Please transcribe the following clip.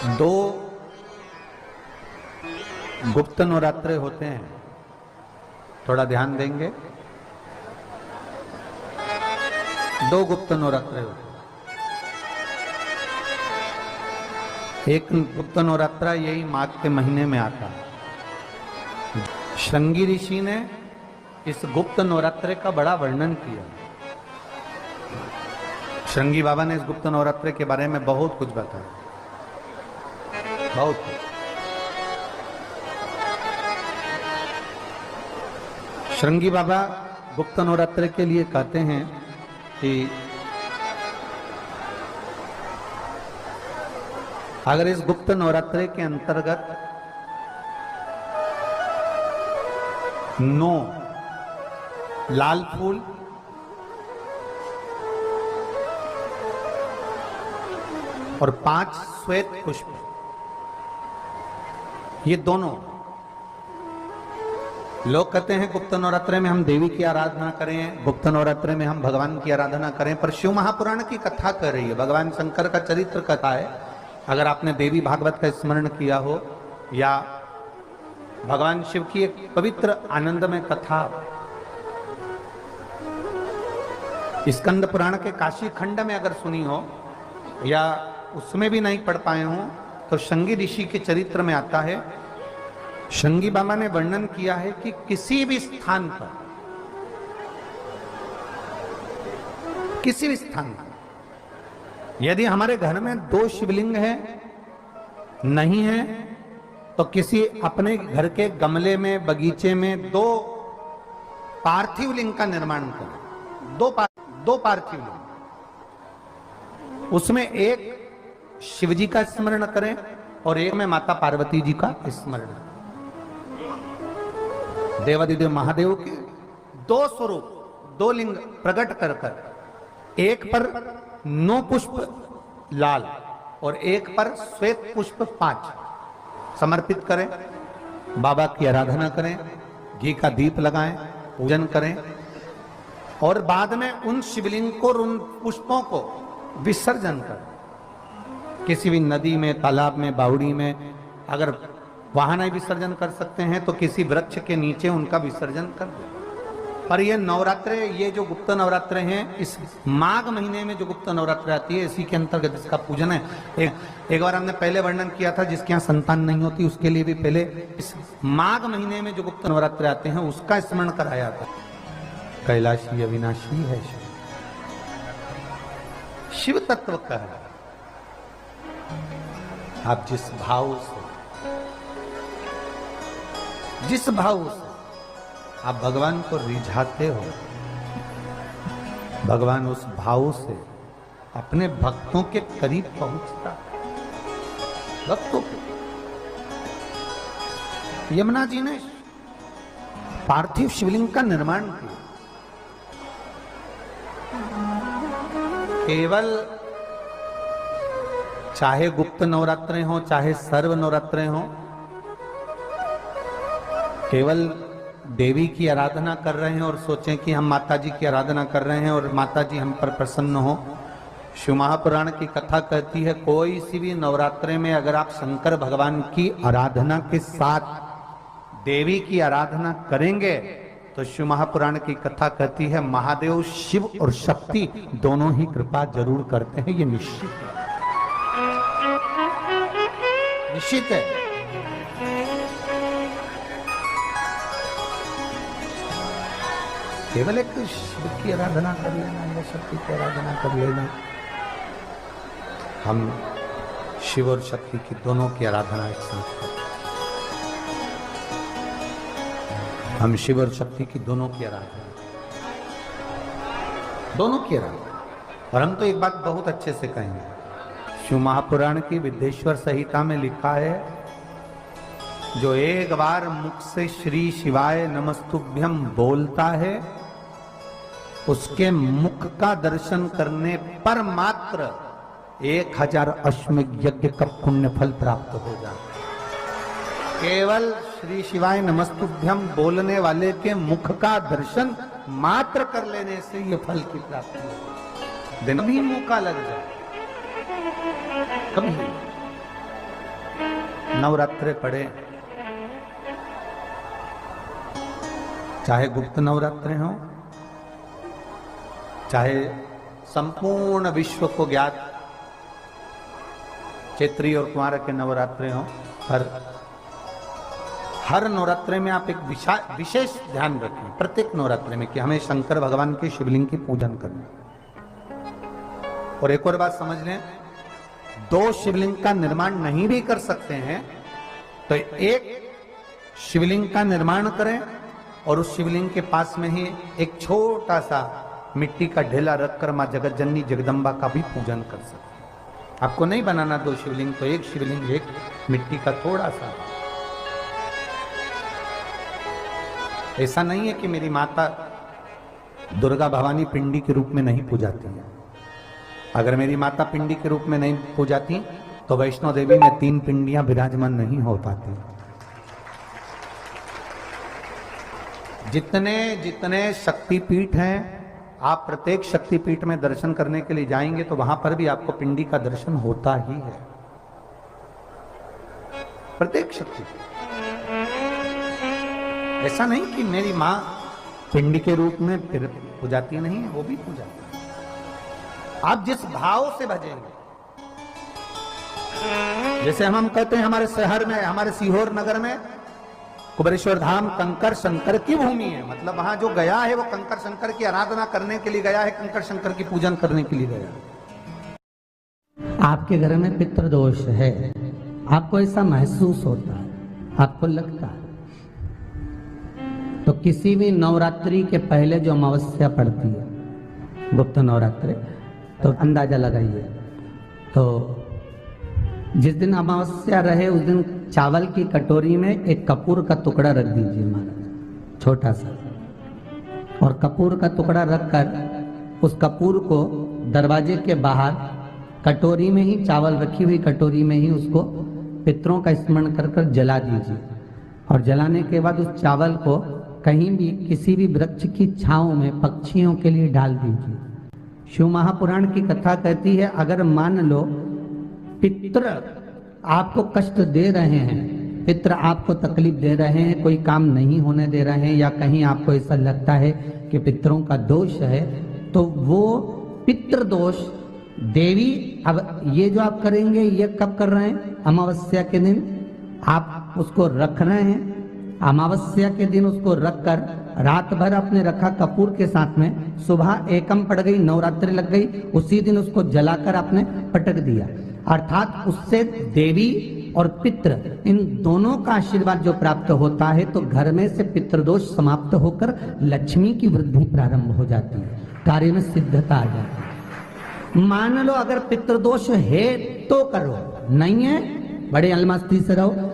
दो गुप्त नवरात्रे होते हैं, थोड़ा ध्यान देंगे। दो गुप्त नवरात्रे होते हैं। एक गुप्त नवरात्रा यही माघ के महीने में आता है। श्रृंगी ऋषि ने इस गुप्त नवरात्रे का बड़ा वर्णन किया। श्रृंगी बाबा ने इस गुप्त नवरात्रे के बारे में बहुत कुछ बताया, बहुत कुछ। श्रृंगी बाबा गुप्त नवरात्रे के लिए कहते हैं कि अगर इस गुप्त नवरात्रे के अंतर्गत 9 लाल फूल, और 5 श्वेत पुष्प, ये दोनों लोग कहते हैं गुप्त नवरात्रे में हम देवी की आराधना करें, गुप्त नवरात्रे में हम भगवान की आराधना करें, पर शिव महापुराण की कथा कर रही है, भगवान शंकर का चरित्र कथा है। अगर आपने देवी भागवत का स्मरण किया हो या भगवान शिव की एक पवित्र आनंदमय कथा स्कंद पुराण के काशी खंड में अगर सुनी हो या उसमें भी नहीं पढ़ पाए हो तो श्रृंगी ऋषि के चरित्र में आता है। श्रृंगी बाबा ने वर्णन किया है कि किसी भी स्थान पर, किसी भी स्थान पर यदि हमारे घर में 2 शिवलिंग है, नहीं है, तो किसी अपने घर के गमले में, बगीचे में 2 पार्थिव लिंग का निर्माण करें। 2 पार्थिव लिंग, उसमें एक शिव जी का स्मरण करें और एक में माता पार्वती जी का स्मरण करें। देवादिदेव महादेव के 2 स्वरूप, 2 लिंग प्रकट कर कर एक पर 9 पुष्प लाल और एक पर श्वेत पुष्प 5 समर्पित करें, बाबा की आराधना करें, घी का दीप लगाएं, पूजन करें और बाद में उन शिवलिंग को, उन पुष्पों को विसर्जन करें। किसी भी नदी में, तालाब में, बावड़ी में, अगर वहां नहीं विसर्जन कर सकते हैं तो किसी वृक्ष के नीचे उनका विसर्जन कर दो। पर ये नवरात्रे, ये जो गुप्त नवरात्रे हैं, इस माघ महीने में जो गुप्त नवरात्रे आती है, इसी के अंतर्गत इसका पूजन है। एक बार हमने पहले वर्णन किया था, जिसके यहाँ संतान नहीं होती उसके लिए भी पहले इस माघ महीने में जो गुप्त नवरात्रे आते हैं उसका स्मरण कराया था। कैलाशी अविनाशी है शिव, शिव तत्व का है। आप जिस भाव से आप भगवान को रिझाते हो, भगवान उस भाव से अपने भक्तों के करीब पहुंचता है। भक्तों के यमुना जी ने पार्थिव शिवलिंग का निर्माण किया। केवल चाहे गुप्त नवरात्रे हो, चाहे सर्व नवरात्रे हो, केवल देवी की आराधना कर रहे हैं और सोचें कि हम माता जी की आराधना कर रहे हैं और माता जी हम पर प्रसन्न हो। शिव महापुराण की कथा कहती है, कोई सी भी नवरात्रे में अगर आप शंकर भगवान की आराधना के साथ देवी की आराधना करेंगे तो शिव महापुराण की कथा कहती है महादेव शिव और शक्ति दोनों ही कृपा जरूर करते हैं। ये निश्चित है, निश्चित है। केवल एक शिव की आराधना कर लेना या शक्ति की आराधना कर लेना, हम शिव और शक्ति की दोनों की आराधना एक साथ करते हैं। हम शिव और शक्ति की दोनों की आराधना, दोनों की आराधना। और हम तो एक बात बहुत अच्छे से कहेंगे, शिव महापुराण की विद्येश्वर संहिता में लिखा है, जो एक बार मुख से श्री शिवाय नमस्तुभ्यम बोलता है, उसके मुख का दर्शन करने पर मात्र 1000 अश्वमेध यज्ञ का पुण्य फल प्राप्त हो जाता। केवल श्री शिवाय नमस्तुभ्यम बोलने वाले के मुख का दर्शन मात्र कर लेने से ये फल की प्राप्ति हो। दिन भी मौका लग जाए, कभी नवरात्रे पड़े, चाहे गुप्त नवरात्रे हों, चाहे संपूर्ण विश्व को ज्ञात चैत्री और कुंवार के नवरात्रे हों, हर नवरात्रे में आप एक विशेष ध्यान रखें प्रत्येक नवरात्रे में कि हमें शंकर भगवान के शिवलिंग की पूजन करना। और एक और बात समझ लें, दो शिवलिंग का निर्माण नहीं भी कर सकते हैं तो एक शिवलिंग का निर्माण करें और उस शिवलिंग के पास में ही एक छोटा सा मिट्टी का ढेला रखकर मां जगत जननी जगदम्बा का भी पूजन कर सकते। आपको नहीं बनाना दो शिवलिंग, तो एक शिवलिंग एक मिट्टी का थोड़ा सा। ऐसा नहीं है कि मेरी माता दुर्गा भवानी पिंडी के रूप में नहीं पूजाती है। अगर मेरी माता पिंडी के रूप में नहीं पूजाती तो वैष्णो देवी में 3 पिंडियां विराजमान नहीं हो पाती। जितने जितने शक्तिपीठ हैं, आप प्रत्येक शक्तिपीठ में दर्शन करने के लिए जाएंगे तो वहां पर भी आपको पिंडी का दर्शन होता ही है, प्रत्येक शक्तिपीठ। ऐसा नहीं कि मेरी मां पिंडी के रूप में पूजाती नहीं है, वो भी पूजाती है। आप जिस भाव से भजेंगे, जैसे हम कहते हैं हमारे शहर में, हमारे सीहोर नगर में कुबेरेश्वर धाम कंकर शंकर की भूमि है, मतलब वहां जो गया है वो कंकर शंकर की आराधना करने के लिए गया है, कंकर शंकर की पूजन करने के लिए गया है। आपके घर में पितृदोष है, आपको ऐसा महसूस होता है, आपको लगता है, तो किसी भी नवरात्रि के पहले जो अमावस्या पड़ती है, गुप्त नवरात्रि, तो अंदाजा लगाइए। तो जिस दिन अमावस्या रहे उस दिन चावल की कटोरी में एक कपूर का टुकड़ा रख दीजिए महाराज, छोटा सा, और कपूर का टुकड़ा रखकर उस कपूर को दरवाजे के बाहर कटोरी में ही, चावल रखी हुई कटोरी में ही उसको पितरों का स्मरण कर कर जला दीजिए। और जलाने के बाद उस चावल को कहीं भी किसी भी वृक्ष की छांव में पक्षियों के लिए डाल दीजिए। शिव महापुराण की कथा कहती है, अगर मान लो पितृ आपको कष्ट दे रहे हैं, पितृ आपको तकलीफ दे रहे हैं, कोई काम नहीं होने दे रहे हैं, या कहीं आपको ऐसा लगता है कि पितरों का दोष है, तो वो पितृदोष देवी, अब ये जो आप करेंगे ये कब कर रहे हैं? अमावस्या के दिन आप उसको रख रहे हैं। अमावस्या के दिन उसको रखकर रात भर आपने रखा कपूर के साथ में, सुबह एकम पड़ गई, नवरात्रि लग गई, उसी दिन उसको जलाकर आपने पटक दिया। अर्थात उससे देवी और पितृ इन दोनों का आशीर्वाद जो प्राप्त होता है, तो घर में से पितृदोष समाप्त होकर लक्ष्मी की वृद्धि प्रारंभ हो जाती है, कार्य में सिद्धता आ जाती है। मान लो अगर पितृदोष है तो करो, नहीं है बड़े अलमस्ती से रहो,